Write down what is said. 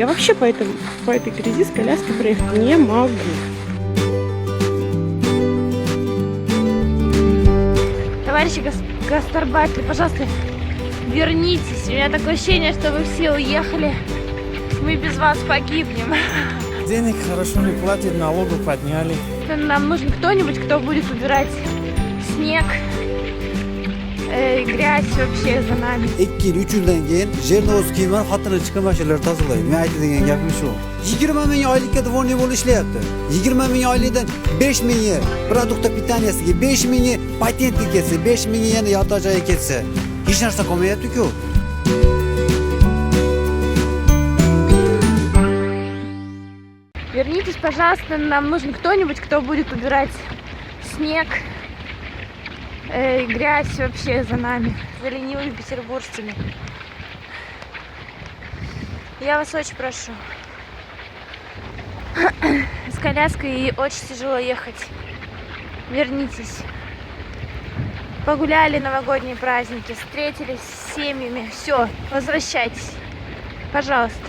Я вообще по этой грязи с коляской проехать не могу. Товарищи гастарбайтеры, пожалуйста, вернитесь. У меня такое ощущение, что вы все уехали. Мы без вас погибнем. Денег хорошо не платят, налогов подняли. Нам нужен кто-нибудь, кто будет убирать снег, gryaz вообще за nami. 2-3 yildan keyin yerni o'zi kiyman, xotini chiqqan mashinalar tozalaydi. Men aytadigan gapim shu. 20 ming oylikka dvorniy bo'lib ishlayapti. 20 ming oylikdan 5 mingi produkt pitaniyasiga, 5 mingi patentga ketsa, 5 mingi yana yotoq joyiga ketsa, hech narsa qolmayapti-ku. Вернитесь, пожалуйста, нам нужен кто-нибудь, кто будет убирать снег, gryaz вообще за нами, за ленивыми петербуржцами. Я вас очень прошу. С коляской очень тяжело ехать. Вернитесь. Погуляли новогодние праздники, встретились с семьями. Все, возвращайтесь. Пожалуйста.